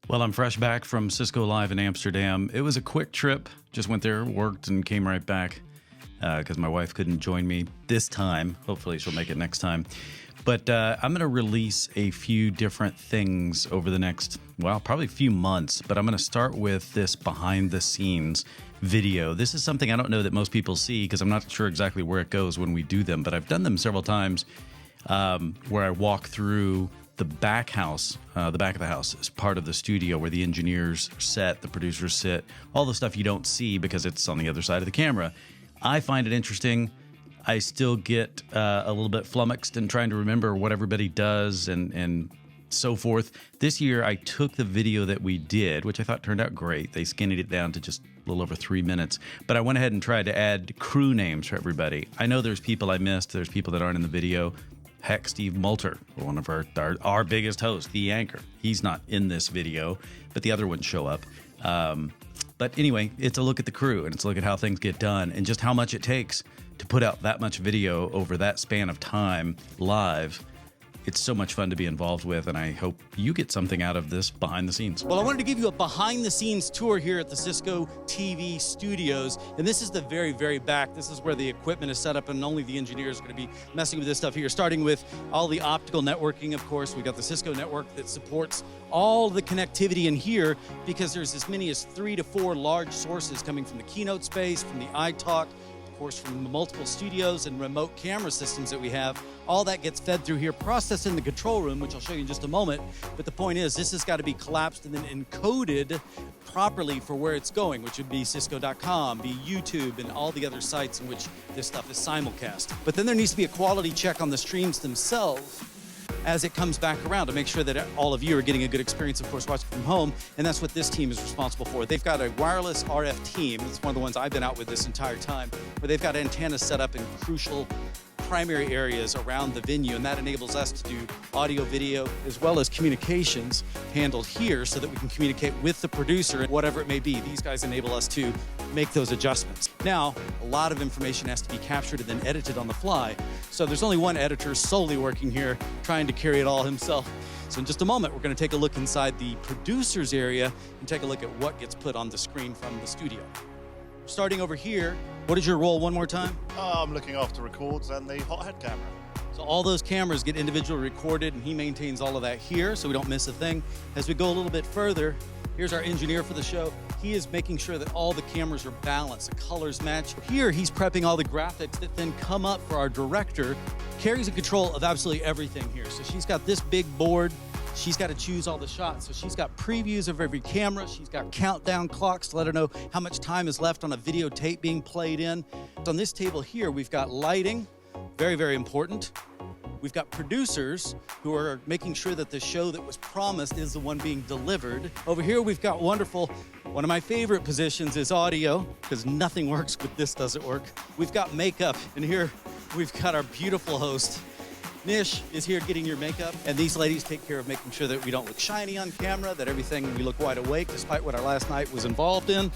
Well, I'm fresh back from Cisco Live in Amsterdam. It was a quick trip. Just went there, worked, and came right back because my wife couldn't join me this time. Hopefully she'll make it next time. But I'm going to release a few different things over the next, well, probably a few months. But I'm going to start with this behind-the-scenes video. This is something I don't know that most people see because I'm not sure exactly where it goes when we do them. But I've done them several times where I walk through the back house, the back of the house is part of the studio where the engineers sit, the producers sit, all the stuff you don't see because it's on the other side of the camera. I find it interesting. I still get a little bit flummoxed in trying to remember what everybody does and so forth. This year, I took the video that we did, which I thought turned out great. They skinnied it down to just a little over 3 minutes. But I went ahead and tried to add crew names for everybody. I know there's people I missed. There's people that aren't in the video. Heck, Steve Moulter, one of our biggest hosts, the anchor. He's not in this video, but the other ones show up. But anyway, it's a look at the crew, and it's a look at how things get done and just how much it takes to put out that much video over that span of time live. It's so much fun to be involved with, and I hope you get something out of this behind the scenes. Well, I wanted to give you a behind the scenes tour here at the Cisco TV studios. And this is the very, very back. This is where the equipment is set up and only the engineers are going to be messing with this stuff here. Starting with all the optical networking, of course. We got the Cisco network that supports all the connectivity in here because there's as many as 3 to 4 large sources coming from the keynote space, from the iTalks, of course, from the multiple studios and remote camera systems that we have. All that gets fed through here, processed in the control room, which I'll show you in just a moment. But the point is, this has got to be collapsed and then encoded properly for where it's going, which would be Cisco.com, be YouTube, and all the other sites in which this stuff is simulcast. But then there needs to be a quality check on the streams themselves as it comes back around to make sure that all of you are getting a good experience, of course, watching from home. And that's what this team is responsible for. They've got a wireless RF team. It's one of the ones I've been out with this entire time, where they've got antennas set up in crucial primary areas around the venue, and that enables us to do audio, video, as well as communications handled here so that we can communicate with the producer and whatever it may be. These guys enable us to make those adjustments. Now, a lot of information has to be captured and then edited on the fly. So there's only one editor solely working here, trying to carry it all himself. So in just a moment, we're going to take a look inside the producer's area and take a look at what gets put on the screen from the studio. Starting over here, what is your role one more time? I'm looking after records and the hot head camera. So all those cameras get individually recorded, and he maintains all of that here so we don't miss a thing. As we go a little bit further, here's our engineer for the show. He is making sure that all the cameras are balanced, the colors match. Here, he's prepping all the graphics that then come up for our director. Carries in control of absolutely everything here. So she's got this big board. She's got to choose all the shots. So she's got previews of every camera. She's got countdown clocks to let her know how much time is left on a videotape being played in. So on this table here, we've got lighting, very, very important. We've got producers who are making sure that the show that was promised is the one being delivered. Over here, we've got wonderful, one of my favorite positions is audio, because nothing works but this doesn't work. We've got makeup, and here we've got our beautiful host. Nish is here getting your makeup, and these ladies take care of making sure that we don't look shiny on camera, that everything, we look wide awake, despite what our last night was involved in.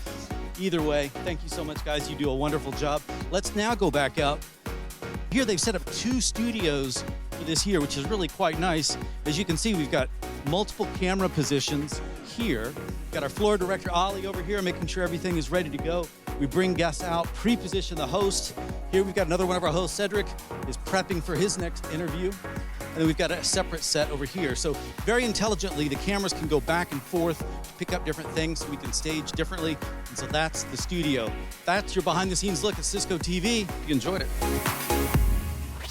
Either way, thank you so much, guys. You do a wonderful job. Let's now go back out. Here they've set up 2 studios for this year, which is really quite nice. As you can see, we've got multiple camera positions here. We've got our floor director, Ollie, over here, making sure everything is ready to go. We bring guests out, pre-position the host. Here we've got another one of our hosts, Cedric, is prepping for his next interview. And then we've got a separate set over here. So very intelligently, the cameras can go back and forth to pick up different things so we can stage differently. And so that's the studio. That's your behind the scenes look at Cisco TV. You enjoyed it.